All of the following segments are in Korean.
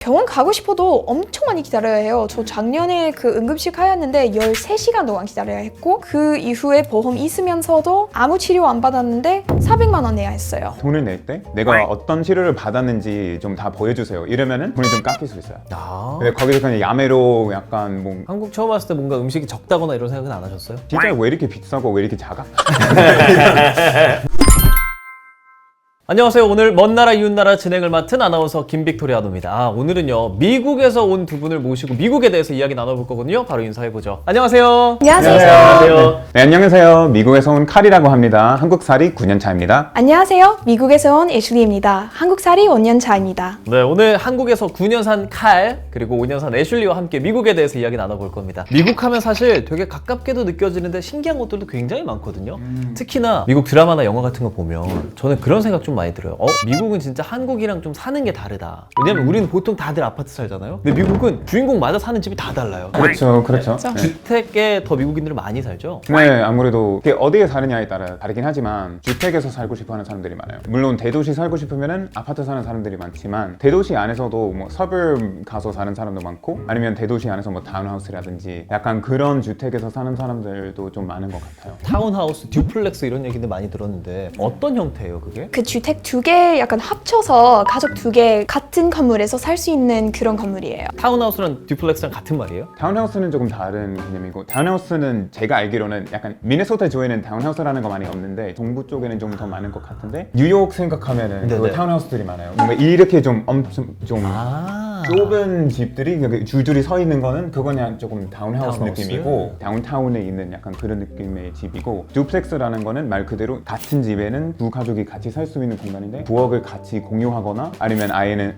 병원 가고 싶어도 엄청 많이 기다려야 해요. 저 작년에 그 응급실 가였는데 13시간 동안 기다려야 했고 그 이후에 보험 있으면서도 아무 치료 안 받았는데 400만 원 내야 했어요. 돈을 낼 때 내가 어떤 치료를 받았는지 좀 다 보여주세요. 이러면은 돈이 좀 깎일 수 있어요. 근데 거기서 그냥 야매로 약간 뭐 한국 처음 왔을 때 뭔가 음식이 적다거나 이런 생각은 안 하셨어요? 진짜 왜 이렇게 비싸고 왜 이렇게 작아? 안녕하세요. 오늘 먼 나라 이웃 나라 진행을 맡은 아나운서 김빅토리아노입니다. 오늘은요 미국에서 온 두 분을 모시고 미국에 대해서 이야기 나눠볼 거거든요. 바로 인사해보죠. 안녕하세요. 안녕하세요. 네, 안녕하세요. 미국에서 온 칼이라고 합니다. 한국살이 9년 차입니다. 안녕하세요. 미국에서 온 애슐리입니다. 한국살이 5년 차입니다. 네, 오늘 한국에서 9년 산 칼 그리고 5년 산 애슐리와 함께 미국에 대해서 이야기 나눠볼 겁니다. 미국 하면 사실 되게 가깝게도 느껴지는데 신기한 것들도 굉장히 많거든요. 특히나 미국 드라마나 영화 같은 거 보면 저는 그런 생각 좀 많이 들어요. 미국은 진짜 한국이랑 좀 사는 게 다르다. 왜냐면 우리는 보통 다들 아파트 살잖아요. 근데 미국은 주인공마다 사는 집이 다 달라요. 그렇죠, 그렇죠. 그렇죠. 네. 주택에 더 미국인들은 많이 살죠. 네, 아무래도 이게 어디에 사느냐에 따라 다르긴 하지만 주택에서 살고 싶어하는 사람들이 많아요. 물론 대도시 살고 싶으면은 아파트 사는 사람들이 많지만 대도시 안에서도 뭐 서브 가서 사는 사람도 많고 아니면 대도시 안에서 뭐 타운하우스라든지 약간 그런 주택에서 사는 사람들도 좀 많은 것 같아요. 타운하우스, 듀플렉스 이런 얘기들 많이 들었는데 어떤 형태예요 그게? 그 주택 두 개 약간 합쳐서 가족 두 개 같은 건물에서 살 수 있는 그런 건물이에요. 타운하우스랑 듀플렉스랑 같은 말이에요? 타운하우스는 조금 다른 개념이고 타운하우스는 제가 알기로는 약간 미네소타 주에는 타운하우스라는 거 많이 없는데 동부 쪽에는 좀 더 많은 것 같은데 뉴욕 생각하면은 그 타운하우스들이 많아요. 뭔가 이렇게 좀 엄청 좀 좁은 집들이 여기 줄줄이 서 있는 거는 그거는 조금 타운하우스 느낌이고 다운타운에 있는 약간 그런 느낌의 집이고 듀플렉스라는 거는 말 그대로 같은 집에는 두 가족이 같이 살 수 있는 공간인데 부엌을 같이 공유하거나 아니면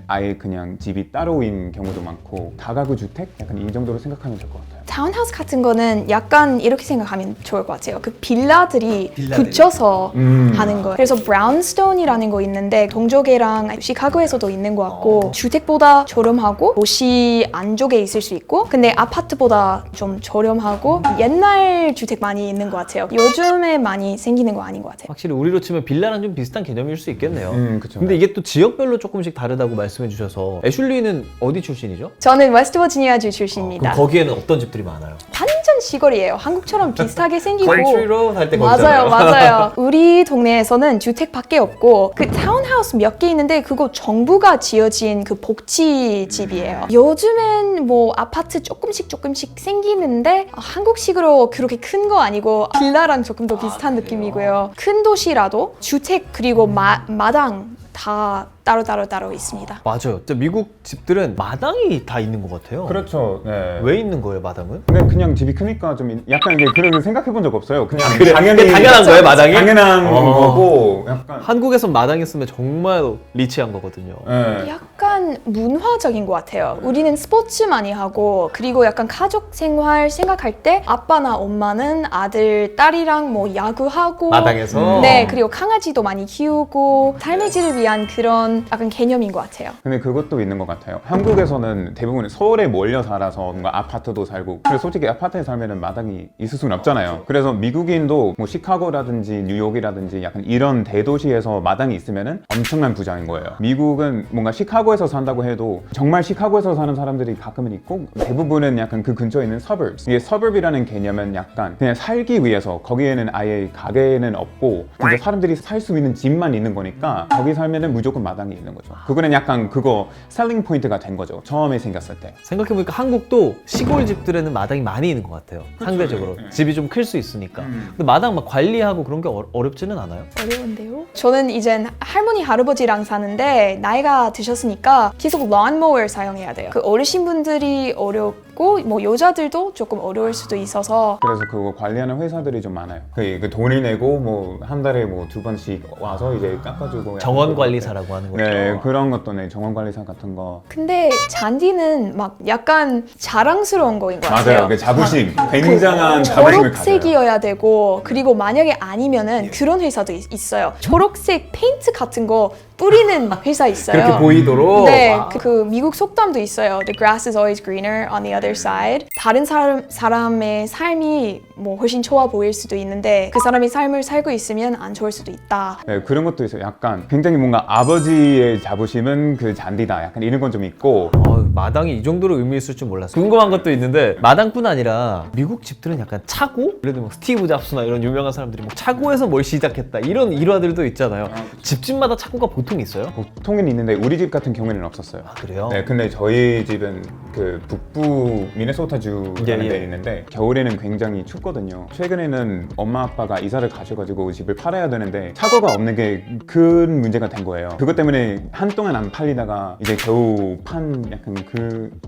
아예 그냥 집이 따로인 경우도 많고 다가구 주택? 약간 이 정도로 생각하면 될 것 같아요. 타운하우스 같은 거는 약간 이렇게 생각하면 좋을 것 같아요. 그 빌라들이 붙여서 하는 거예요. 그래서 브라운스톤이라는 거 있는데 동쪽이랑 시카고에서도 있는 것 같고 주택보다 저렴하고 도시 안쪽에 있을 수 있고 근데 아파트보다 좀 저렴하고 옛날 주택 많이 있는 것 같아요. 요즘에 많이 생기는 거 아닌 것 같아요. 확실히 우리로 치면 빌라랑 좀 비슷한 개념일 수 있겠네요. 그쵸. 근데 이게 또 지역별로 조금씩 다르다고 말씀해 주셔서 애슐리는 어디 출신이죠? 저는 웨스트버지니아주 출신입니다. 그럼 거기에는 어떤 집들이 많아요? 완전 시골이에요. 한국처럼 비슷하게 생기고 컨트리로 살 때 맞아요, 맞아요. 우리 동네에서는 주택밖에 없고 그 타운하우스 몇 개 있는데 그거 정부가 지어진 그 복지집이에요. 요즘엔 뭐 아파트 조금씩 생기는데 한국식으로 그렇게 큰 거 아니고 빌라랑 조금 더 비슷한 느낌이고요. 큰 도시라도 주택 그리고 마당 다 따로 있습니다. 맞아요. 진짜 미국 집들은 마당이 다 있는 것 같아요. 그렇죠. 네. 왜 있는 거예요, 마당은? 근데 그냥 집이 크니까 좀 약간 이게 그런 생각해 본 적 없어요. 그냥 당연한 거예요, 마당이? 당연한 거고 약간 한국에선 마당 있으면 정말 리치한 거거든요. 네. 약간 문화적인 것 같아요. 우리는 스포츠 많이 하고 그리고 약간 가족 생활 생각할 때 아빠나 엄마는 아들, 딸이랑 뭐 야구하고 마당에서? 네, 그리고 강아지도 많이 키우고 삶의 질을 위한 그런 약간 개념인 것 같아요. 근데 그것도 있는 것 같아요. 한국에서는 대부분 서울에 몰려 살아서 뭔가 아파트도 살고 그래서 솔직히 아파트에 살면은 마당이 있을 수는 없잖아요. 그래서 미국인도 뭐 시카고라든지 뉴욕이라든지 약간 이런 대도시에서 마당이 있으면은 엄청난 부자인 거예요. 미국은 뭔가 시카고에서 산다고 해도 정말 시카고에서 사는 사람들이 가끔은 있고 대부분은 약간 그 근처에 있는 서버브스. 이게 서버브이라는 개념은 약간 그냥 살기 위해서 거기에는 아예 가게는 없고 진짜 사람들이 살 수 있는 집만 있는 거니까 거기 살면은 무조건 마당이 있는 거죠. 그거는 약간 그거 셀링 포인트가 된 거죠. 처음에 생겼을 때. 생각해보니까 한국도 시골 집들에는 마당이 많이 있는 것 같아요. 상대적으로. 집이 좀 클 수 있으니까. 근데 마당 막 관리하고 그런 게 어렵지는 않아요? 어려운데요? 저는 이젠 할머니, 할아버지랑 사는데 나이가 드셨으니까 계속 론모wer 사용해야 돼요. 그 어르신분들이 어렵고 뭐 여자들도 조금 어려울 수도 있어서 그래서 그거 관리하는 회사들이 좀 많아요. 그 돈을 내고 뭐 한 달에 뭐 2번씩 와서 이제 깎아주고 정원관리사라고 하는 거죠. 네, 그런 것도 네, 정원관리사 같은 거. 근데 잔디는 막 약간 자랑스러운 거인 것 같아요. 맞아요. 그 자부심, 굉장한 자부심을 가져요. 초록색이어야 되고 그리고 만약에 아니면은 그런 회사도 있어요. 초록색 페인트 같은 거 뿌리는 회사 있어요. 그렇게 보이도록? 네, 그 미국 속담도 있어요. The grass is always greener on the other other side. 다른 사람의 삶이 뭐 훨씬 좋아 보일 수도 있는데 그 사람이 삶을 살고 있으면 안 좋을 수도 있다. 네, 그런 것도 있어요. 약간 굉장히 뭔가 아버지의 자부심은 그 잔디다. 약간 이런 건 좀 있고. 마당이 이 정도로 의미 있을 줄 몰랐어요. 궁금한 것도 있는데 마당뿐 아니라 미국 집들은 약간 차고? 예를 들면 스티브 잡스나 이런 유명한 사람들이 뭐 차고에서 뭘 시작했다 이런 일화들도 있잖아요. 집집마다 차고가 보통 있어요? 보통은 있는데 우리 집 같은 경우에는 없었어요. 아 그래요? 네, 근데 저희 집은 그 북부 미네소타주라는 데 있는데 겨울에는 굉장히 춥거든요. 최근에는 엄마 아빠가 이사를 가셔가지고 집을 팔아야 되는데 차고가 없는 게 큰 문제가 된 거예요. 그것 때문에 한동안 안 팔리다가 이제 겨우 판 약간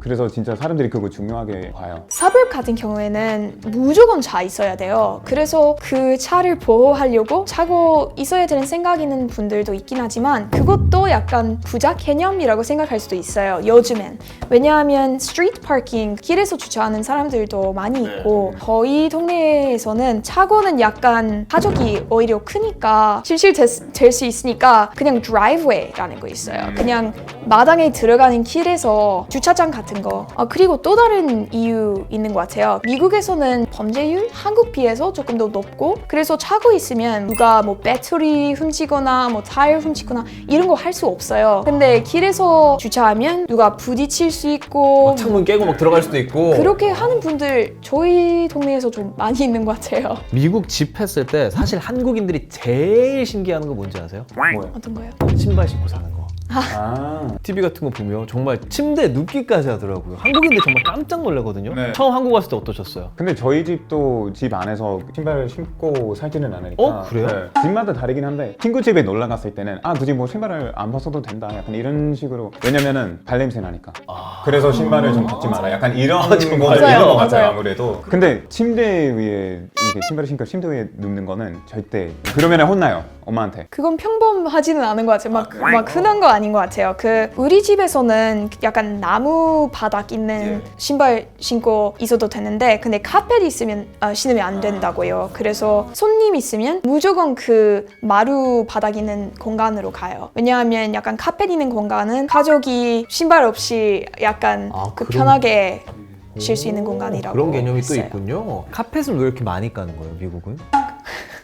그래서 진짜 사람들이 그거 중요하게 봐요. 서블 같은 경우에는 무조건 차 있어야 돼요. 그래서 그 차를 보호하려고 차고 있어야 되는 생각 있는 분들도 있긴 하지만 그것도 약간 부자 개념이라고 생각할 수도 있어요. 요즘엔. 왜냐하면 스트리트 파킹, 길에서 주차하는 사람들도 많이 있고 저희 동네에서는 차고는 약간 가족이 오히려 크니까 실실될 수 있으니까 그냥 드라이브웨이라는 거 있어요. 그냥 마당에 들어가는 길에서 주차장 같은 거. 그리고 또 다른 이유 있는 것 같아요. 미국에서는 범죄율 한국 비해서 조금 더 높고 그래서 차고 있으면 누가 뭐 배터리 훔치거나 뭐 타이어 훔치거나 이런 거 할 수 없어요. 근데 길에서 주차하면 누가 부딪힐 수 있고 창문 깨고 막 들어갈 수도 있고 그렇게 하는 분들 저희 동네에서 좀 많이 있는 것 같아요. 미국 집 했을 때 사실 한국인들이 제일 신기해하는 거 뭔지 아세요? 뭐요? 어떤 거요? 신발 신고 사는 거. 아, TV 같은 거 보면 정말 침대에 눕기까지 하더라고요. 한국인들 정말 깜짝 놀라거든요. 네. 처음 한국 왔을 때 어떠셨어요? 근데 저희 집도 집 안에서 신발을 신고 살지는 않으니까. 그래요? 네, 집마다 다르긴 한데 친구 집에 놀러 갔을 때는 굳이 뭐 신발을 안 벗어도 된다. 약간 이런 식으로. 왜냐면은 발냄새 나니까. 그래서 신발을 좀 벗지 마라. 약간 이런 맞아요. 이런 맞아요. 거 같아요. 맞아요. 아무래도. 근데 침대 위에 이렇게 신발을 신고 침대 위에 눕는 거는 절대. 그러면은 혼나요. 엄마한테. 그건 평범하지는 않은 것 같아요. 막 흔한 거 아닌 것 같아요. 우리 집에서는 약간 나무 바닥 있는 신발 신고 있어도 되는데 근데 카펫 있으면 신으면 안 된다고요. 그래서 손님 있으면 무조건 그 마루 바닥 있는 공간으로 가요. 왜냐하면 약간 카펫 있는 공간은 가족이 신발 없이 약간 그 편하게 쉴 수 있는 공간이라고 그런 개념이 했어요. 또 있군요. 카펫은 왜 이렇게 많이 까는 거예요, 미국은?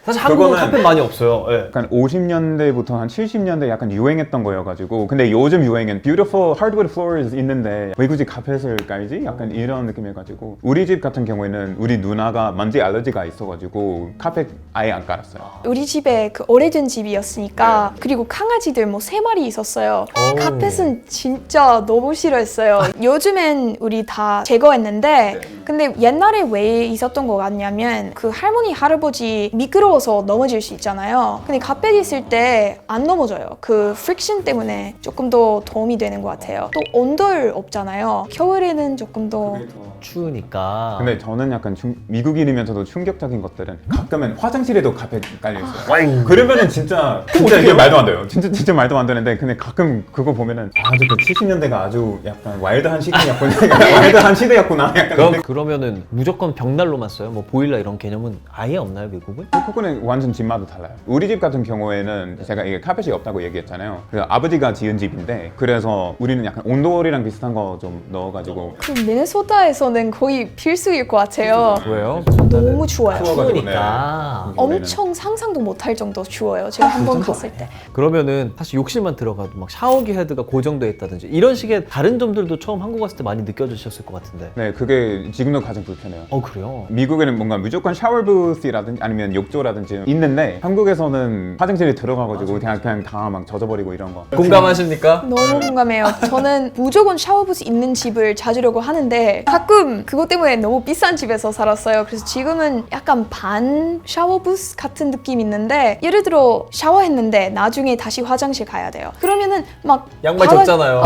사실 한국은 그거는- 카펫 많이 없어요. 예. 약간 50년대부터 한 70년대 약간 유행했던 거여가지고 근데 요즘 유행은 beautiful hardwood floors 있는데 왜 굳이 카펫을 깔지? 약간 이런 느낌이어가지고 우리 집 같은 경우에는 우리 누나가 먼지 알러지가 있어가지고 카펫 아예 안 깔았어요. 우리 집에 그 오래된 집이었으니까 그리고 강아지들 뭐 3마리 있었어요. 오. 카펫은 진짜 너무 싫어했어요. 요즘엔 우리 다 제거했는데 근데 옛날에 왜 있었던 것 같냐면 그 할머니 할아버지 미끄러워서 넘어질 수 있잖아요. 근데 카펫 있을 때 안 넘어져요. 그 프릭션 때문에 조금 더 도움이 되는 것 같아요. 또 온돌 없잖아요. 겨울에는 조금 더 추우니까. 근데 저는 약간 미국인이면서도 충격적인 것들은 가끔은 화장실에도 카펫 깔려 있어요. 그러면은 진짜 이게 말도 안 돼요. 진짜 말도 안 되는데 근데 가끔 그거 보면은 아주 그 70년대가 아주 약간 와일드한 시기였구나. 와일드한 시대였구나. 약간 그러면은 무조건 벽난로만 써요? 뭐 보일러 이런 개념은 아예 없나요, 미국은? 그거는 완전 집마다 달라요. 우리 집 같은 경우에는 제가 이게 카펫이 없다고 얘기했잖아요. 그래서 아버지가 지은 집인데 그래서 우리는 약간 온돌이랑 비슷한 거 좀 넣어가지고 그 미네소타에서는 거의 필수일 것 같아요. 왜요? 너무 추워요. 추우니까. 엄청 상상도 못할 정도 추워요. 제가 한 번 갔을 때. 그러면은 사실 욕실만 들어가도 막 샤워기 헤드가 고정돼 있다든지 이런 식의 다른 점들도 처음 한국 왔을 때 많이 느껴지셨을 것 같은데. 네, 그게 지금도 가장 불편해요. 그래요? 미국에는 뭔가 무조건 샤워 부스라든지 아니면 욕조라든지 있는데 한국에서는 화장실에 들어가가지고 그냥 다 막 젖어버리고 이런 거. 공감하십니까? 너무 공감해요. 저는 무조건 샤워부스 있는 집을 찾으려고 하는데 가끔 그것 때문에 너무 비싼 집에서 살았어요. 그래서 지금은 약간 반 샤워부스 같은 느낌 있는데 예를 들어 샤워했는데 나중에 다시 화장실 가야 돼요. 그러면은 막 양말 바닥- 젖잖아요.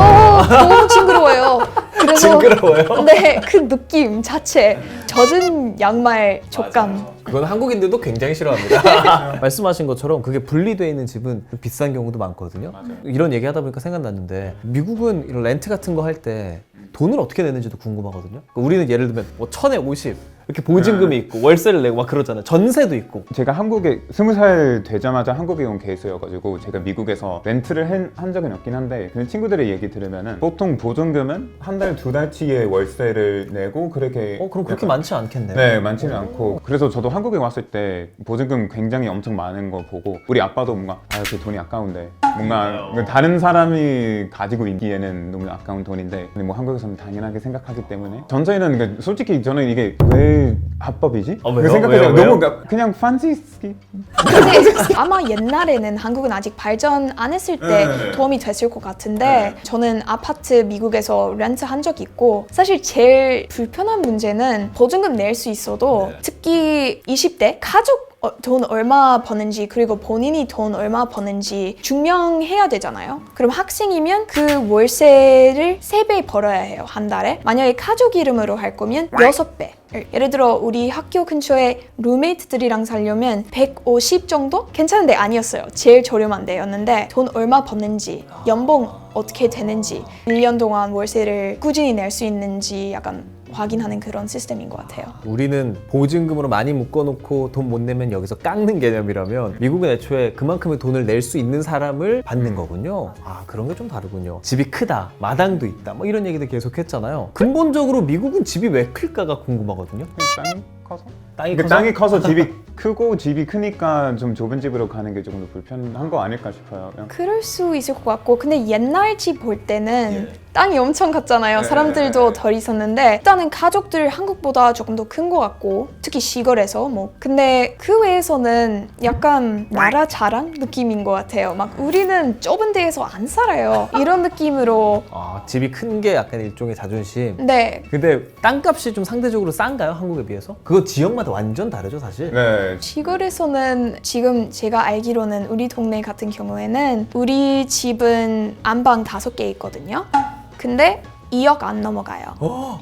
너무 징그러워요. 그래서 징그러워요? 네, 그 느낌 자체 젖은 양말 촉감. 그건 한국인들도 굉장히 싫어합니다. 말씀하신 것처럼 그게 분리되어 있는 집은 비싼 경우도 많거든요. 이런 얘기 하다 보니까 생각났는데 미국은 이런 렌트 같은 거 할 때 돈을 어떻게 내는지도 궁금하거든요. 그러니까 우리는 예를 들면 뭐 1000에 50 이렇게 보증금이 있고 월세를 내고 막 그러잖아요. 전세도 있고. 제가 한국에 20살 되자마자 한국에 온 케이스여가지고 제가 미국에서 렌트를 한 적은 없긴 한데 그 친구들의 얘기 들으면은 보통 보증금은 한 달, 두 달치의 월세를 내고 그렇게 그럼 그렇게 약간- 많지 않겠네요. 네, 많지는 않고 그래서 저도 한국에 왔을 때 보증금 굉장히 엄청 많은 거 보고 우리 아빠도 뭔가 그 돈이 아까운데 뭔가 다른 사람이 가지고 있기에는 너무 아까운 돈인데 근데 뭐 한국에서는 당연하게 생각하기 때문에 전세는 그러니까 솔직히 저는 이게 왜 합법이지? 왜요? 그 생각해서 왜요? 너무 그냥 판시스키 근데 아마 옛날에는 한국은 아직 발전 안 했을 때 네. 도움이 됐을 것 같은데 저는 아파트 미국에서 렌트 한 적 있고 사실 제일 불편한 문제는 보증금 낼 수 있어도 특히 20대 가족 돈 얼마 버는지 그리고 본인이 돈 얼마 버는지 증명해야 되잖아요. 그럼 학생이면 그 월세를 3배 벌어야 해요, 한 달에. 만약에 가족 이름으로 할 거면 6배. 예를 들어 우리 학교 근처에 룸메이트들이랑 살려면 150 정도? 괜찮은데 아니었어요. 제일 저렴한 데였는데 돈 얼마 버는지, 연봉 어떻게 되는지, 1년 동안 월세를 꾸준히 낼 수 있는지 약간 확인하는 그런 시스템인 것 같아요. 우리는 보증금으로 많이 묶어놓고 돈 못 내면 여기서 깎는 개념이라면 미국은 애초에 그만큼의 돈을 낼 수 있는 사람을 받는 거군요. 그런 게 좀 다르군요. 집이 크다, 마당도 있다, 뭐 이런 얘기들 계속 했잖아요. 근본적으로 미국은 집이 왜 클까가 궁금하거든요. 땅이 커서? 땅이 그 커서? 땅이 커서 집이 크고 집이 크니까 좀 좁은 집으로 가는 게 조금 더 불편한 거 아닐까 싶어요. 그럴 수 있을 것 같고 근데 옛날 집 볼 때는 땅이 엄청 컸잖아요. 사람들도 덜 있었는데 일단은 가족들 한국보다 조금 더 큰 것 같고 특히 시골에서 뭐 근데 그 외에서는 약간 나라 자랑 느낌인 것 같아요. 막 우리는 좁은 데에서 안 살아요. 이런 느낌으로 집이 큰 게 약간 일종의 자존심. 네. 근데 땅값이 좀 상대적으로 싼가요? 한국에 비해서? 그거 지역마다 완전 다르죠, 사실? 네. 시골에서는 지금 제가 알기로는 우리 동네 같은 경우에는 우리 집은 안방 5개 있거든요. 근데 2억 안 넘어가요.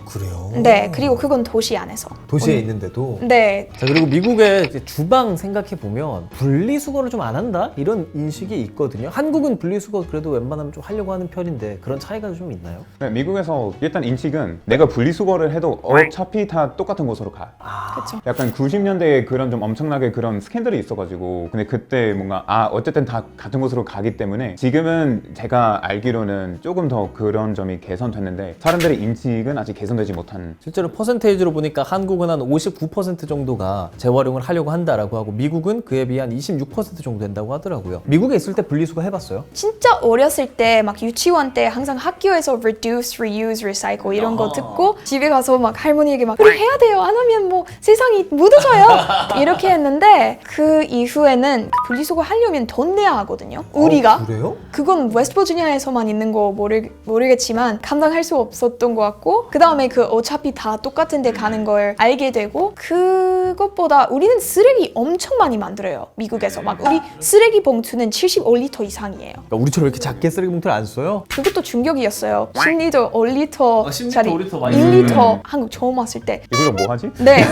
그래요? 네, 그리고 그건 도시 안에서. 도시에 있는데도? 네, 자, 그리고 미국의 이제 주방 생각해보면 분리수거를 좀 안 한다? 이런 인식이 있거든요. 한국은 분리수거 그래도 웬만하면 좀 하려고 하는 편인데 그런 차이가 좀 있나요? 네, 미국에서 일단 인식은 내가 분리수거를 해도 어차피 다 똑같은 곳으로 가. 그렇죠. 약간 90년대에 그런 좀 엄청나게 그런 스캔들이 있어가지고 근데 그때 뭔가 어쨌든 다 같은 곳으로 가기 때문에 지금은 제가 알기로는 조금 더 그런 점이 개선됐는데 사람들의 인식은 아직 개선되지 못한 실제로 퍼센테이지로 보니까 한국은 한 59% 정도가 재활용을 하려고 한다라고 하고 미국은 그에 비해 한 26% 정도 된다고 하더라고요. 미국에 있을 때 분리수거 해봤어요? 진짜 어렸을 때 막 유치원 때 항상 학교에서 reduce, reuse, recycle 이런 거 듣고 집에 가서 막 할머니에게 막 우리 해야 돼요. 안 하면 뭐 세상이 묻어져요. 이렇게 했는데 그 이후에는 분리수거 하려면 돈 내야 하거든요. 우리가. 그래요? 그건 웨스트버지니아에서만 있는 거 모르겠지만 감당할 수 없었던 것 같고 그 다음에 그 어차피 다 똑같은 데 가는 걸 알게 되고 그것보다 우리는 쓰레기 엄청 많이 만들어요. 미국에서 막 우리 쓰레기 봉투는 75리터 이상이에요. 그러니까 우리처럼 이렇게 작게 쓰레기 봉투를 안 써요? 그것도 충격이었어요. 10리터, 5리터 10리터, 5리터 많이 1리터 한국 처음 왔을 때 이걸로 뭐 하지? 네,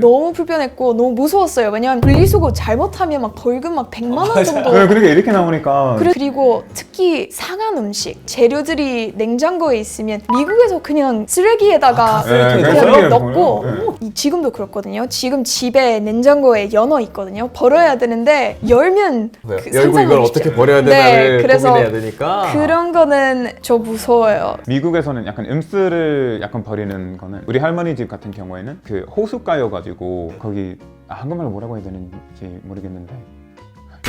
너무 불편했고 너무 무서웠어요. 왜냐면 분리수거 잘못하면 막 벌금 막 100만 원 정도. 네, 그러니까 이렇게 나오니까 그리고 특히 상한 음식 재료들이 냉장고에 있으면 미국에서 그냥 쓰레기에다가 가스레인지에 그냥 쓰레기에 넣고 버려요? 지금도 그렇거든요. 지금 집에 냉장고에 연어 있거든요. 버려야 되는데 열면 그 열고 상상을 이걸 하시죠. 어떻게 버려야 네, 되나를 그래서 고민해야 되니까 그런 거는 저 무서워요. 미국에서는 약간 음쓰를 약간 버리는 거는 우리 할머니 집 같은 경우에는 그 호숫가여가지고 거기 한국말로 뭐라고 해야 되는지 모르겠는데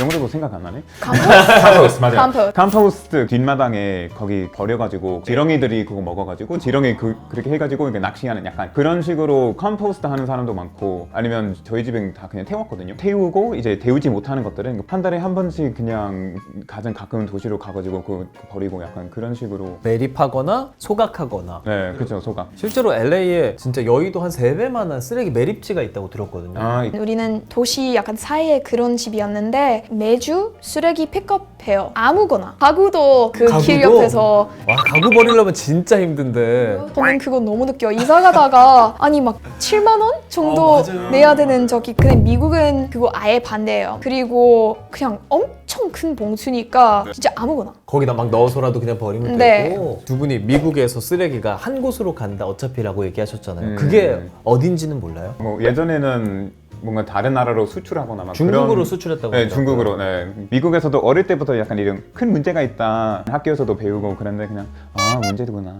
영어로도 생각 안 나네? 컴포스트 맞아요. 컴포스트 뒷마당에 거기 버려가지고 지렁이들이 그거 먹어가지고 지렁이 그렇게 해가지고 이렇게 낚시하는 약간 그런 식으로 컴포스트 하는 사람도 많고 아니면 저희 집은 다 그냥 태웠거든요. 태우고 이제 데우지 못하는 것들은 한 달에 한 번씩 그냥 가장 가까운 도시로 가가지고 그 버리고 약간 그런 식으로 매립하거나 소각하거나 네 그렇죠 소각. 실제로 LA에 진짜 여의도 한 3배만한 쓰레기 매립지가 있다고 들었거든요. 우리는 도시 약간 사이에 그런 집이었는데 매주 쓰레기 픽업해요. 아무거나. 가구도 그 가구도? 길 옆에서 와, 가구 버리려면 진짜 힘든데. 저는 그거 너무 느껴요. 이사 가다가 아니 막 7만 원 정도 맞아요. 내야 되는 저기 근데 미국은 그거 아예 반대예요. 그리고 그냥 엄청 큰 봉투니까 진짜 아무거나. 거기다 막 넣어서라도 그냥 버리면 네. 되고. 두 분이 미국에서 쓰레기가 한 곳으로 간다 어차피라고 얘기하셨잖아요. 그게 어딘지는 몰라요? 뭐 예전에는 뭔가 다른 나라로 수출하거나 막 중국으로 그런- 수출했다고 네, 하더라고요. 중국으로. 네. 미국에서도 어릴 때부터 약간 이런 큰 문제가 있다. 학교에서도 배우고 그런데 그냥 아 문제구나.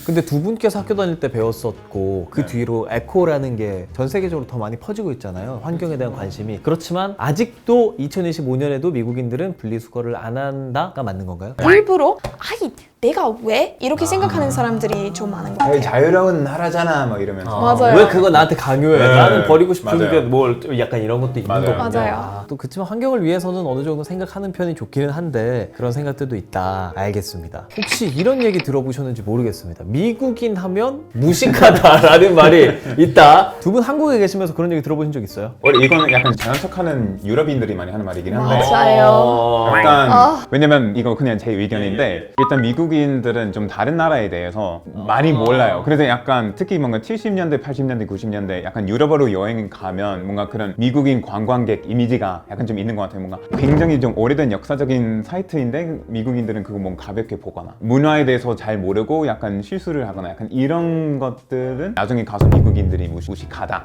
근데 두 분께서 학교 다닐 때 배웠었고 그 뒤로 에코라는 게 전 세계적으로 더 많이 퍼지고 있잖아요. 환경에 대한 관심이. 그렇지만 아직도 2025년에도 미국인들은 분리수거를 안 한다가 맞는 건가요? 일부러 아이 내가 왜? 이렇게 생각하는 사람들이 좀 많은 것 같아요. 자유로운 나라잖아 막 이러면서. 맞아요. 왜 그거 나한테 강요해? 네, 나는 버리고 싶은데 맞아요. 뭘 약간 이런 것도 있는 맞아요. 거군요. 맞아요. 또 그렇지만 환경을 위해서는 어느 정도 생각하는 편이 좋기는 한데 그런 생각들도 있다. 알겠습니다. 혹시 이런 얘기 들어보셨는지 모르겠습니다. 미국인 하면 무식하다라는 말이 있다. 두 분 한국에 계시면서 그런 얘기 들어보신 적 있어요? 원래 이거는 약간 자연 척하는 유럽인들이 많이 하는 말이긴 한데 맞아요. 약간 왜냐면 이거 그냥 제 의견인데 일단 미국인들은 좀 다른 나라에 대해서 많이 몰라요. 그래서 약간 특히 뭔가 70년대, 80년대, 90년대 약간 유럽으로 여행 가면 뭔가 그런 미국인 관광객 이미지가 약간 좀 있는 것 같아요. 뭔가 굉장히 좀 오래된 역사적인 사이트인데 미국인들은 그거 뭔가 가볍게 보거나 문화에 대해서 잘 모르고 약간 실수를 하거나 약간 이런 것들은 나중에 가서 미국인들이 무식하다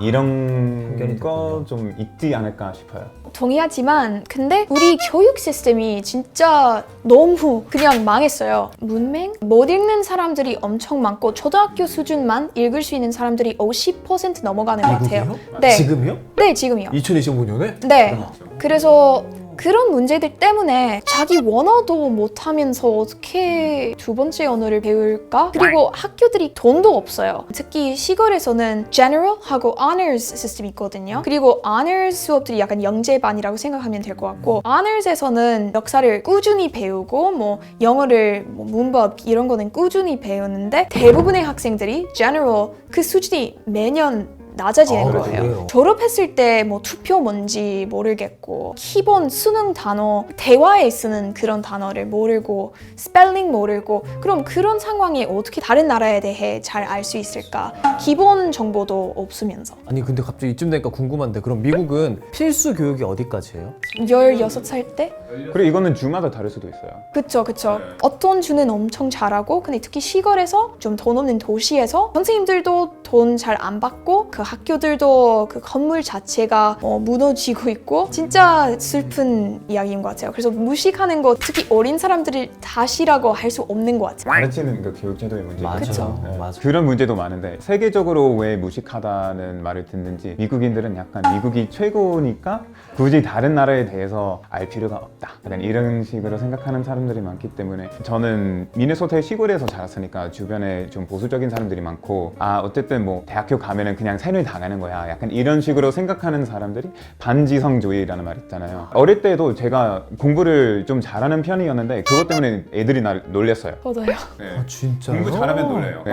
이런 편견이 거 좀 있지 않을까 싶어요. 동의하지만 근데 우리 교육 시스템이 진짜 너무 그냥 망했어요. 문맹? 못 읽는 사람들이 엄청 많고 초등학교 수준만 읽을 수 있는 사람들이 50% 넘어가는 것 같아요. 미국이요? 네. 지금요? 네, 지금이요. 2025년에? 네. 그래서 그런 문제들 때문에 자기 원어도 못하면서 어떻게 두 번째 언어를 배울까? 그리고 학교들이 돈도 없어요. 특히 시골에서는 General하고 Honors 시스템이 있거든요. 그리고 Honors 수업들이 약간 영재반이라고 생각하면 될 것 같고 Honors에서는 역사를 꾸준히 배우고 뭐 영어를 뭐 문법 이런 거는 꾸준히 배우는데 대부분의 학생들이 General 그 수준이 매년 낮아지는 거예요. 그래요? 졸업했을 때 뭐 투표 뭔지 모르겠고 기본 수능 단어 대화에 쓰는 그런 단어를 모르고 스펠링 모르고 그럼 그런 상황에 어떻게 다른 나라에 대해 잘 알 수 있을까? 기본 정보도 없으면서 아니 근데 갑자기 이쯤 되니까 궁금한데 그럼 미국은 필수 교육이 어디까지예요? 16살 때? 그리고 이거는 주마다 다를 수도 있어요. 그쵸. 어떤 주는 엄청 잘하고 근데 특히 시골에서 좀 돈 없는 도시에서 선생님들도 돈 잘 안 받고 그 학교들도 그 건물 자체가 무너지고 있고 진짜 슬픈 이야기인 것 같아요. 그래서 무식하는 거 특히 어린 사람들을 다시라고 할 수 없는 것 같아요. 가르치는 그 교육 제도의 문제. 맞아요. 맞아. 그런 문제도 많은데 세계적으로 왜 무식하다는 말을 듣는지 미국인들은 약간 미국이 최고니까 굳이 다른 나라에 대해서 알 필요가 없다. 약간 이런 식으로 생각하는 사람들이 많기 때문에 저는 미네소타의 시골에서 자랐으니까 주변에 좀 보수적인 사람들이 많고 어쨌든 뭐 대학교 가면은 그냥 새누리 당하는 거야. 약간 이런 식으로 생각하는 사람들이 반지성주의라는 말 있잖아요. 어릴 때도 제가 공부를 좀 잘하는 편이었는데 그것 때문에 애들이 날 놀렸어요. 저도요. 네. 진짜요? 공부 잘하면 놀려요. 네.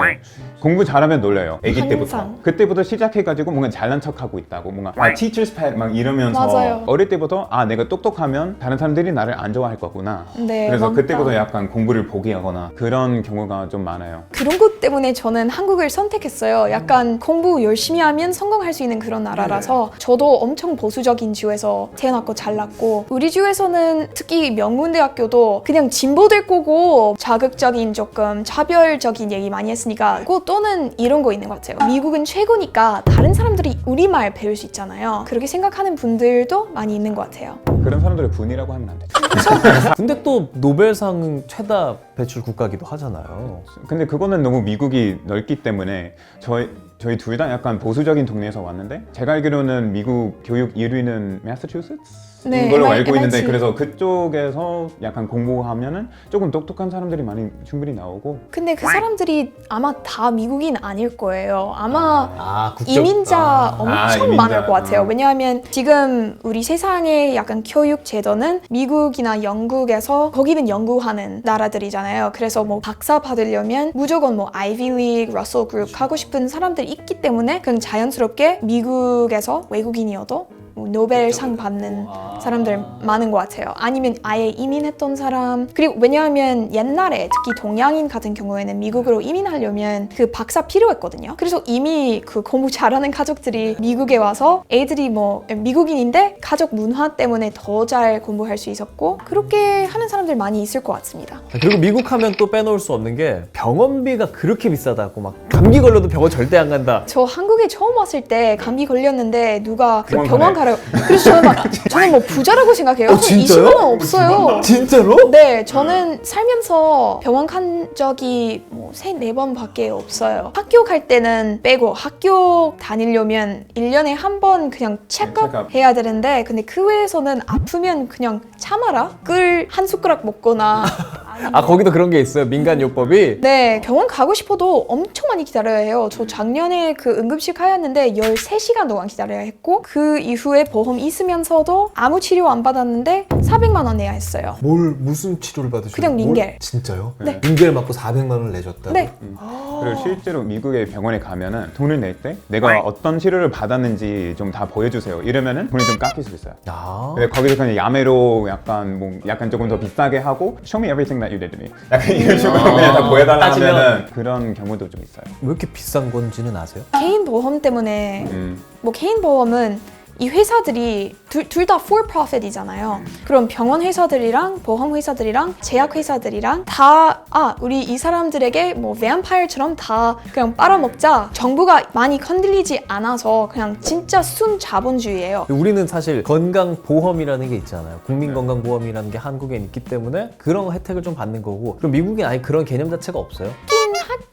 공부 잘하면 놀려요. 아기 때부터. 항상. 그때부터 시작해가지고 뭔가 잘난 척하고 있다고 뭔가 teacher's pet 막 이러면서 맞아요. 어릴 때부터 내가 똑똑하면 다른 사람들이 나를 안 좋아할 거구나. 네, 그래서 맞다. 그때부터 약간 공부를 포기하거나 그런 경우가 좀 많아요. 그런 것 때문에 저는 한국을 선택했어요. 약간 공부 열심히 하면 성공할 수 있는 그런 나라라서 저도 엄청 보수적인 주에서 태어났고 잘났고 우리 주에서는 특히 명문대학교도 그냥 진보될 거고 자극적인 조금 차별적인 얘기 많이 했으니까 그거 또는 이런 거 있는 것 같아요. 미국은 최고니까 다른 사람들이 우리말 배울 수 있잖아요. 그렇게 생각하는 분들도 많이 있는 것 같아요. 그런 사람들을 군이라고 하면 안 되죠. 근데 또 노벨상 최다 배출 국가기도 하잖아요. 근데 그거는 너무 미국이 넓기 때문에 저희 둘 다 약간 보수적인 동네에서 왔는데 제가 알기로는 미국 교육 1위는 매사추세츠? 네, 인 걸로 MIT. 알고 있는데 그래서 그쪽에서 약간 공부하면은 조금 똑똑한 사람들이 많이 충분히 나오고 근데 그 사람들이 아마 다 미국인 아닐 거예요. 아마 국적? 이민자 엄청 이민자. 많을 것 같아요. 왜냐하면 지금 우리 세상의 약간 교육 제도는 미국이나 영국에서 거기는 연구하는 나라들이잖아요. 그래서 뭐 박사 받으려면 무조건 뭐 아이비 리그, 러셀 그룹 하고 싶은 사람들이 있기 때문에 그냥 자연스럽게 미국에서 외국인이어도 뭐 노벨상 받는 사람들 많은 것 같아요. 아니면 아예 이민했던 사람. 그리고 왜냐하면 옛날에 특히 동양인 같은 경우에는 미국으로 이민하려면 그 박사 필요했거든요. 그래서 이미 그 공부 잘하는 가족들이 미국에 와서 애들이 뭐 미국인인데 가족 문화 때문에 더 잘 공부할 수 있었고 그렇게 하는 사람들 많이 있을 것 같습니다. 그리고 미국 하면 또 빼놓을 수 없는 게 병원비가 그렇게 비싸다고 막 감기 걸려도 병원 절대 안 간다. 저 한국에 처음 왔을 때 감기 걸렸는데 누가 그 병원 병원 가래. 가라고. 그래서 저는 뭐 부자라고 생각해요. 진짜요? 20만 원 없어요. 진짜로? 네, 저는 살면서 병원 간 적이 뭐 3-4번 밖에 없어요. 학교 갈 때는 빼고 학교 다니려면 1년에 한 번 그냥 체크업 체크업. 해야 되는데 근데 그 외에서는 아프면 그냥 참아라. 꿀 한 숟가락 먹거나 아 거기도 그런 게 있어요. 민간요법이. 네, 병원 가고 싶어도 엄청 많이 기다려야 해요. 저 작년에 그 응급실 가였는데 13시간 동안 기다려야 했고 그 이후에 보험 있으면서도 아무 치료 안 받았는데 400만 원 내야 했어요. 무슨 치료를 받으셨어요? 그냥 링겔. 진짜요? 네. 링겔 맞고 400만 원을 내셨다고? 네. 그리고 실제로 미국의 병원에 가면은 돈을 낼 때 내가 어떤 치료를 받았는지 좀 다 보여주세요. 이러면은 돈이 좀 깎일 수 있어요. 아. 근데 거기서 그냥 야매로 약간 조금 더 비싸게 하고 show me everything that you did to me. 약간 이런 식으로 그냥 다 보여달라 따지면. 하면은 그런 경우도 좀 있어요. 왜 이렇게 비싼 건지는 아세요? 개인 보험 때문에 뭐 개인 보험은 이 회사들이 둘 다 for profit이잖아요. 그럼 병원 회사들이랑 보험 회사들이랑 제약 회사들이랑 다 우리 이 사람들에게 뭐 뱀파이어처럼 다 그냥 빨아먹자. 정부가 많이 건들리지 않아서 그냥 진짜 순 자본주의예요. 우리는 사실 건강보험이라는 게 있잖아요. 국민건강보험이라는 게 한국엔 있기 때문에 그런 혜택을 좀 받는 거고 그럼 미국엔 아예 그런 개념 자체가 없어요?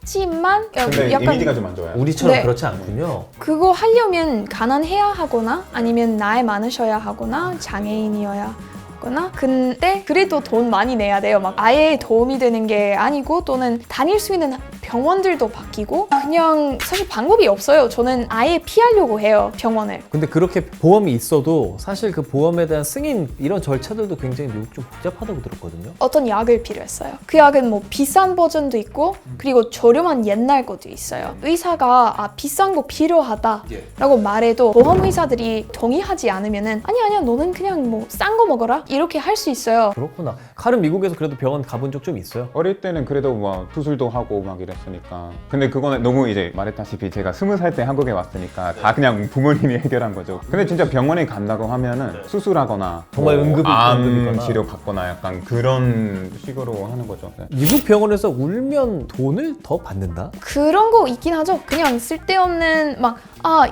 하지만 근데 이미지가 좀 안 좋아요. 우리처럼 네. 그렇지 않군요. 그거 하려면 가난해야 하거나 아니면 나이 많으셔야 하거나 장애인이어야 하거나 근데 그래도 돈 많이 내야 돼요. 막 아예 도움이 되는 게 아니고 또는 다닐 수 있는 병원들도 바뀌고 그냥 사실 방법이 없어요. 저는 아예 피하려고 해요, 병원을. 근데 그렇게 보험이 있어도 사실 그 보험에 대한 승인 이런 절차들도 굉장히 미국 좀 복잡하다고 들었거든요. 어떤 약을 필요했어요. 그 약은 뭐 비싼 버전도 있고 그리고 저렴한 옛날 것도 있어요. 의사가 비싼 거 필요하다라고 말해도 보험 회사들이 동의하지 않으면은 아니야 너는 그냥 뭐 싼 거 먹어라 이렇게 할 수 있어요. 그렇구나. 칼은 미국에서 그래도 병원 가본 적 좀 있어요? 어릴 때는 그래도 뭐 수술도 하고 막 이랬으니까. 근데 그거는 너무 이제 말했다시피 제가 20살 때 한국에 왔으니까 다 그냥 부모님이 해결한 거죠. 근데 진짜 병원에 간다고 하면은 수술하거나 정말 암 응급이거나. 치료 받거나 약간 그런 식으로 하는 거죠. 네. 미국 병원에서 울면 돈을 더 받는다? 그런 거 있긴 하죠. 그냥 쓸데없는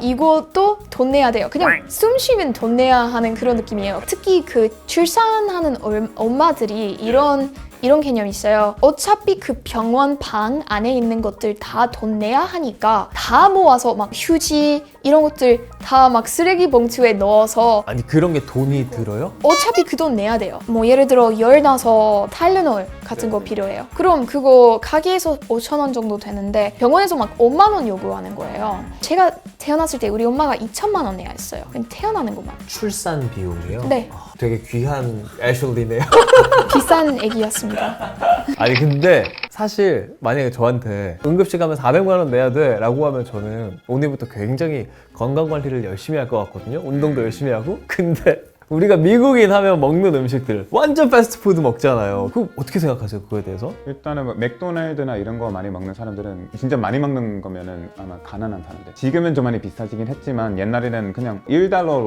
이것도 돈 내야 돼요. 그냥 숨 쉬면 돈 내야 하는 그런 느낌이에요. 특히 그 출산하는 엄마들이 이런 개념이 있어요. 어차피 그 병원 방 안에 있는 것들 다 돈 내야 하니까 다 모아서 막 휴지 이런 것들 다 막 쓰레기 봉투에 넣어서 아니 그런 게 돈이 들어요? 어차피 그 돈 내야 돼요. 뭐 예를 들어 열 나서 타일레놀 같은 거 필요해요. 그럼 그거 가게에서 5,000원 정도 되는데 병원에서 막 5만 원 요구하는 거예요. 제가 태어났을 때 우리 엄마가 2천만 원 내야 했어요. 그냥 태어나는 것만. 출산 비용이요? 네. 되게 귀한 애슐리네요. 비싼 애기였습니다. 아니 근데 사실 만약에 저한테 응급실 가면 400만 원 내야 돼 라고 하면 저는 오늘부터 굉장히 건강관리를 열심히 할 것 같거든요. 운동도 열심히 하고. 근데 우리가 미국인 하면 먹는 음식들 완전 패스트푸드 먹잖아요. 그거 어떻게 생각하세요? 그거에 대해서? 일단은 뭐 맥도날드나 이런 거 많이 먹는 사람들은 진짜 많이 먹는 거면은 아마 가난한 사람들. 지금은 좀 많이 비싸지긴 했지만 옛날에는 그냥 $1로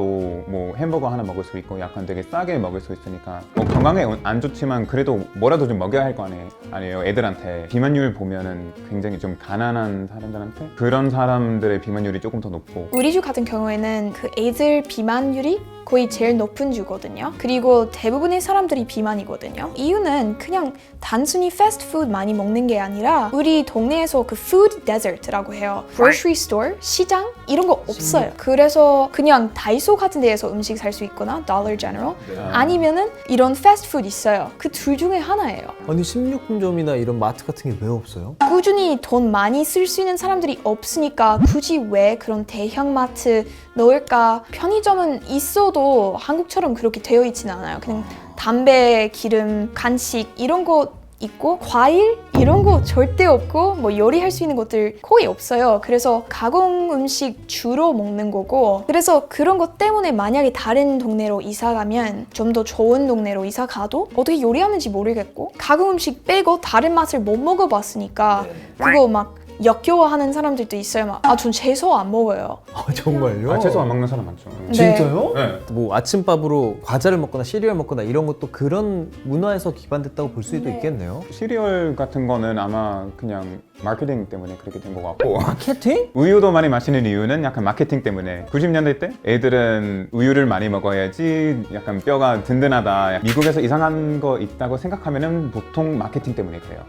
뭐 햄버거 하나 먹을 수 있고 약간 되게 싸게 먹을 수 있으니까 뭐 건강에 안 좋지만 그래도 뭐라도 좀 먹여야 할 거 아니에요. 애들한테. 비만율 보면은 굉장히 좀 가난한 사람들한테 그런 사람들의 비만율이 조금 더 높고 우리 주 같은 경우에는 그 애들 비만율이 거의 제일 높은 주거든요. 그리고 대부분의 사람들이 비만이거든요. 이유는 그냥 단순히 패스트푸드 많이 먹는 게 아니라 우리 동네에서 그 food desert라고 해요. grocery store, 시장 이런 거 없어요. 그래서 그냥 다이소 같은 데에서 음식 살 수 있거나 Dollar General 아니면은 이런 패스트푸드 있어요. 그 둘 중에 하나예요. 아니 식료품점이나 이런 마트 같은 게 왜 없어요? 꾸준히 돈 많이 쓸 수 있는 사람들이 없으니까 굳이 왜 그런 대형 마트 넣을까? 편의점은 있어도 한국처럼 그렇게 되어 있지는 않아요. 그냥 담배, 기름, 간식 이런 거 있고 과일 이런 거 절대 없고 뭐 요리할 수 있는 것들 거의 없어요. 그래서 가공 음식 주로 먹는 거고 그래서 그런 것 때문에 만약에 다른 동네로 이사 가면 좀 더 좋은 동네로 이사 가도 어떻게 요리하는지 모르겠고 가공 음식 빼고 다른 맛을 못 먹어봤으니까 그거 막 역겨워하는 사람들도 있어요. 전 채소 안 먹어요. 정말요? 채소 안 먹는 사람 많죠. 네. 진짜요? 네. 뭐 아침밥으로 과자를 먹거나 시리얼 먹거나 이런 것도 그런 문화에서 기반됐다고 볼 수도 네. 있겠네요. 시리얼 같은 거는 아마 그냥 마케팅 때문에 그렇게 된 것 같고 마케팅? 우유도 많이 마시는 이유는 약간 마케팅 때문에 90년대 때 애들은 우유를 많이 먹어야지 약간 뼈가 든든하다. 미국에서 이상한 거 있다고 생각하면은 보통 마케팅 때문에 그래요.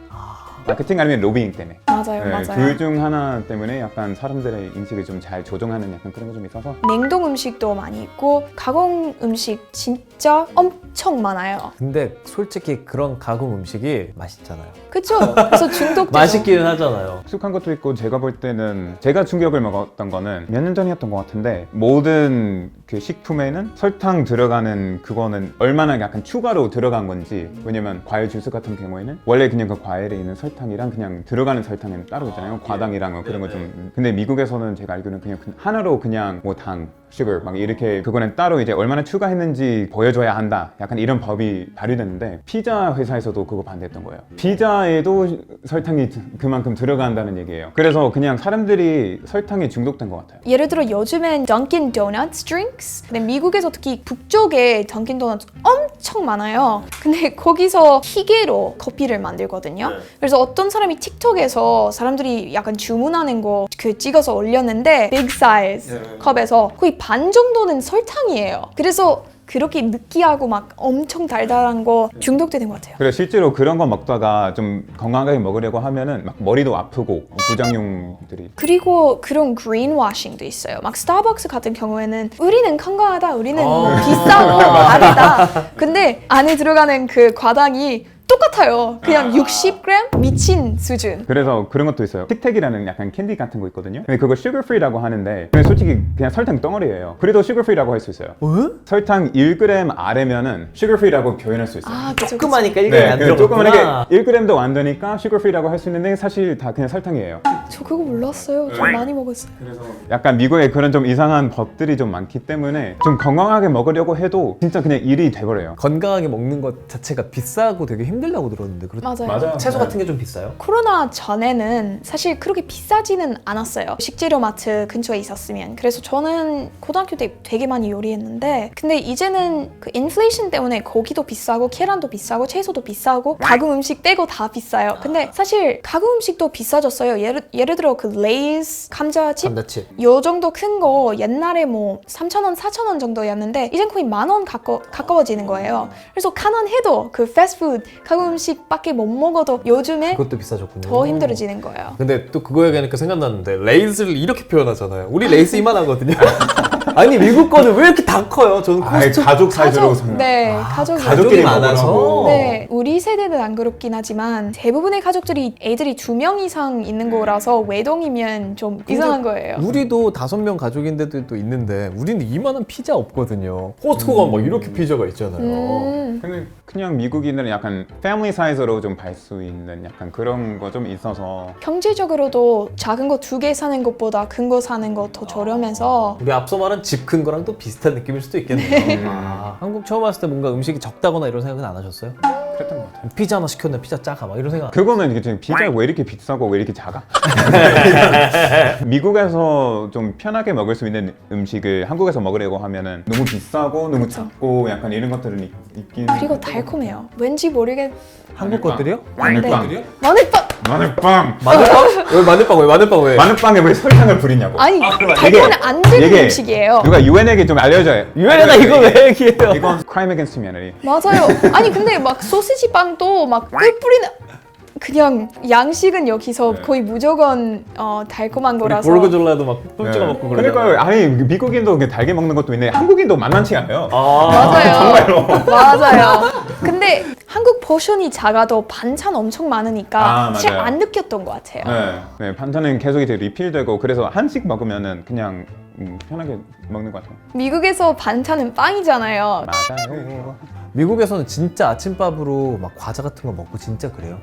마케팅 아니면 로비잉 때문에. 맞아요, 네, 맞아요. 둘 중 하나 때문에 약간 사람들의 인식을 좀 잘 조정하는 약간 그런 게 좀 있어서 냉동 음식도 많이 있고 가공 음식 진짜 엄청 많아요. 근데 솔직히 그런 가공 음식이 맛있잖아요. 그쵸? 그래서 중독되죠. 맛있기는 하잖아요. 익숙한 것도 있고 제가 볼 때는 제가 충격을 먹었던 거는 몇 년 전이었던 것 같은데 모든 그 식품에는 설탕 들어가는 그거는 얼마나 약간 추가로 들어간 건지 왜냐면 과일 주스 같은 경우에는 원래 그냥 그 과일에 있는 설탕이랑 그냥 들어가는 설탕은 따로 있잖아요. 과당이랑 뭐 그런 거 좀 근데 미국에서는 제가 알기로는 그냥 하나로 그냥 뭐 당, sugar 막 이렇게 그거는 따로 이제 얼마나 추가했는지 보여줘야 한다. 약간 이런 법이 발의됐는데 피자 회사에서도 그거 반대했던 거예요. 피자에도 설탕이 그만큼 들어간다는 얘기예요. 그래서 그냥 사람들이 설탕에 중독된 것 같아요. 예를 들어 요즘엔 던킨 도넛 드링크스 근데 미국에서 특히 북쪽에 던킨 도넛 엄청 많아요. 근데 거기서 기계로 커피를 만들거든요. 그래서 어떤 사람이 틱톡에서 사람들이 약간 주문하는 거 그 찍어서 올렸는데 빅 사이즈 컵에서 거의 반 정도는 설탕이에요. 그래서 그렇게 느끼하고 막 엄청 달달한 거 중독되는 것 같아요. 그래서 실제로 그런 거 먹다가 좀 건강하게 먹으려고 하면은 막 머리도 아프고 부작용들이 그리고 그런 그린워싱도 있어요. 막 스타벅스 같은 경우에는 우리는 건강하다, 우리는 비싸고 아니다. 근데 안에 들어가는 그 과당이 똑같아요. 그냥 60g 미친 수준. 그래서 그런 것도 있어요. 틱택이라는 약간 캔디 같은 거 있거든요. 근데 그거 슈거 프리라고 하는데 근데 솔직히 그냥 설탕 덩어리예요. 그래도 슈거 프리라고 할 수 있어요. 설탕 1g 아래면은 슈거 프리라고 표현할 수 있어요. 그쵸, 그쵸. 조그마니까 1g이 네, 안 그냥 들어갔구나. 조그만하게 1g도 안 되니까 슈거 프리라고 할 수 있는데 사실 다 그냥 설탕이에요. 저 그거 몰랐어요. 저 많이 먹었어요. 약간 미국에 그런 좀 이상한 법들이 좀 많기 때문에 좀 건강하게 먹으려고 해도 진짜 그냥 일이 돼버려요. 건강하게 먹는 것 자체가 비싸고 되게 힘들다고 들었는데 맞아요. 채소 같은 게 좀 비싸요? 코로나 전에는 사실 그렇게 비싸지는 않았어요. 식재료 마트 근처에 있었으면. 그래서 저는 고등학교 때 되게 많이 요리했는데 근데 이제는 그 인플레이션 때문에 고기도 비싸고 계란도 비싸고 채소도 비싸고 가공 음식 빼고 다 비싸요. 근데 사실 가공 음식도 비싸졌어요. 예를 들어 그 레이즈 감자칩 감자칩. 요 정도 큰 거 옛날에 뭐 3,000원, 4,000원 정도였는데 이젠 거의 10,000원 가까워지는 거예요. 그래서 가난해도 그 패스트푸드 가공 음식밖에 못 먹어도 요즘에 그것도 비싸졌군요. 더 힘들어지는 거예요. 근데 또 그거 얘기하니까 생각났는데 레이즈를 이렇게 표현하잖아요. 우리 레이스 이만하거든요. 아니 미국 거는 왜 이렇게 다 커요? 저는 코스트 가족 사이즈로 네, 가족이 가족끼리 많아서. 먹으라고. 네, 우리 세대는 안 그렇긴 하지만 대부분의 가족들이 애들이 2명 이상 있는 거라서 외동이면 좀 이상한 거예요. 우리도 5명 가족인데도 또 있는데 우리는 이만한 피자 없거든요. 코스트코가 막 이렇게 피자가 있잖아요. 근데 그냥 미국인들은 약간 패밀리 사이즈로 좀 발 수 있는 약간 그런 거 좀 있어서 경제적으로도 작은 거 2개 사는 것보다 큰 거 사는 거 더 저렴해서 우리 앞서 말한 집 큰 거랑 또 비슷한 느낌일 수도 있겠네요. 한국 처음 왔을 때 뭔가 음식이 적다거나 이런 생각은 안 하셨어요? 그랬던 것 같아요. 피자 하나 시켰는데 피자 작아 막 이런 생각. 그거는 이게 피자가 왜 이렇게 비싸고 왜 이렇게 작아? 미국에서 좀 편하게 먹을 수 있는 음식을 한국에서 먹으려고 하면은 너무 비싸고 너무 작고 약간 이런 것들은 있긴 그리고 달콤해요. 왠지 모르게 한국 것들이요? 마늘빵 마늘빵! 마늘빵 마늘빵? 왜 마늘빵 왜 마늘빵 왜? 마늘빵에 왜 설탕을 뿌리냐고 아니, 달콤은 안 되는 이게 음식이에요. 누가 유엔에게 좀 알려줘요. 유엔에다 이거 왜 얘기해요? 이건 crime against humanity. 맞아요. 아니 근데 막 소시지 빵도 막 꿀 뿌리는 그냥 양식은 여기서 거의 무조건 달콤한 거라서 볼고졸라도 막 꿀찍어 먹고 그러잖아요. 그러니까 아니 미국인도 달게 먹는 것도 있는데 한국인도 만만치 않아요. 맞아요. 정말로. 맞아요. 근데 한국 포션이 작아도 반찬 엄청 많으니까 사실 맞아요. 안 느꼈던 것 같아요. 네, 반찬은 계속 이제 리필되고 그래서 한식 먹으면은 그냥 편하게 먹는 것 같아요. 미국에서 반찬은 빵이잖아요. 맞아요. 미국에서는 진짜 아침밥으로 막 과자 같은 거 먹고 진짜 그래요?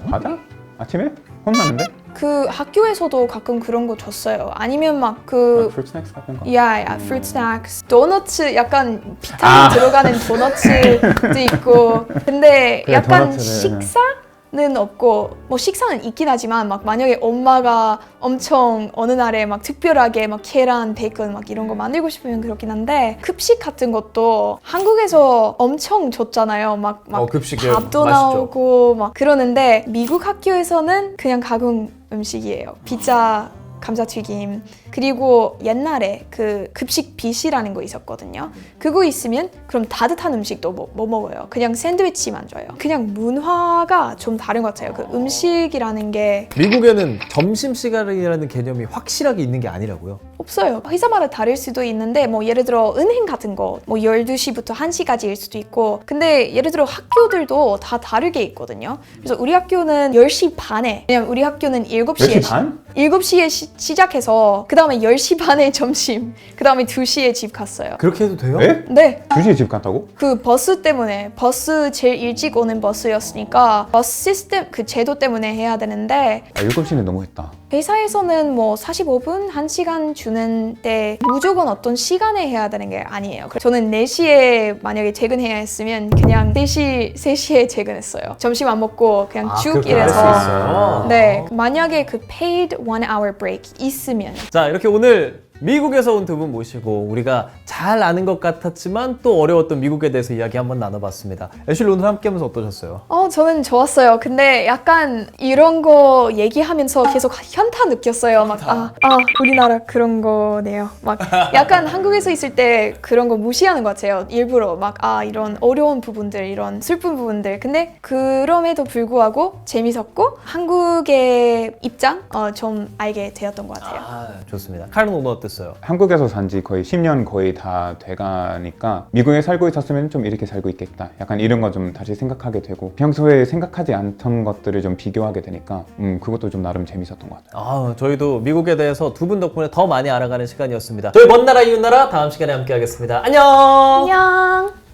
과자? 아침에? 혼나는데? 그 학교에서도 가끔 그런 거 줬어요. 아니면 막 그 프루트 스낵스 같은 거? 야, fruit snacks, 도너츠 약간 비타민 들어가는 도너츠도 있고. 근데 그래, 약간 도너츠는. 식사는 없고 뭐 식사는 있긴 하지만 막 만약에 엄마가 엄청 어느 날에 막 특별하게 막 계란, 베이컨 막 이런 거 만들고 싶으면 그렇긴 한데 급식 같은 것도 한국에서 엄청 줬잖아요. 막 급식에 밥도 맛있죠. 나오고 막 그러는데 미국 학교에서는 그냥 가공 음식이에요. 피자, 감자튀김, 그리고 옛날에 그 급식 빗이라는 거 있었거든요. 그거 있으면 그럼 따뜻한 음식도 뭐 먹어요. 그냥 샌드위치만 줘요. 그냥 문화가 좀 다른 것 같아요. 그 음식이라는 게 미국에는 점심시간이라는 개념이 확실하게 있는 게 아니라고요? 없어요. 회사마다 다를 수도 있는데 뭐 예를 들어 은행 같은 거 뭐 12시부터 1시까지일 수도 있고 근데 예를 들어 학교들도 다 다르게 있거든요. 그래서 우리 학교는 10시 반에 왜냐면 우리 학교는 7시에 10시 반? 7시에 시작해서 그 다음에 10시 반에 점심 그 다음에 2시에 집 갔어요. 그렇게 해도 돼요? 네? 네. 2시에 집 갔다고? 그 버스 때문에 버스 제일 일찍 오는 버스였으니까 버스 시스템 그 제도 때문에 해야 되는데 7시는 너무했다. 회사에서는 뭐 45분, 1시간 주는데 무조건 어떤 시간에 해야 되는 게 아니에요. 저는 4시에 만약에 퇴근해야 했으면 그냥 3시에 퇴근했어요. 점심 안 먹고 그냥 쭉 그렇게 할 수 일해서 있어요? 네, 만약에 그 paid 1 hour break 있으면 자, 이렇게 오늘 미국에서 온 두 분 모시고 우리가 잘 아는 것 같았지만 또 어려웠던 미국에 대해서 이야기 한번 나눠봤습니다. 애슐리 오늘 함께 하면서 어떠셨어요? 저는 좋았어요. 근데 약간 이런 거 얘기하면서 계속 현타 느꼈어요. 막, 우리나라 그런 거네요. 막 약간 한국에서 있을 때 그런 거 무시하는 것 같아요. 일부러 막, 이런 어려운 부분들, 이런 슬픈 부분들. 근데 그럼에도 불구하고 재밌었고 한국의 입장 좀 알게 되었던 것 같아요. 좋습니다. 칼은 오늘 어땠어요? 한국에서 산 지 거의 10년 거의 다 돼가니까 미국에 살고 있었으면 좀 이렇게 살고 있겠다. 약간 이런 거 좀 다시 생각하게 되고 평소에 생각하지 않던 것들을 좀 비교하게 되니까 그것도 좀 나름 재밌었던 것 같아요. 저희도 미국에 대해서 두 분 덕분에 더 많이 알아가는 시간이었습니다. 저희 먼 나라 이웃 나라 다음 시간에 함께 하겠습니다. 안녕! 안녕!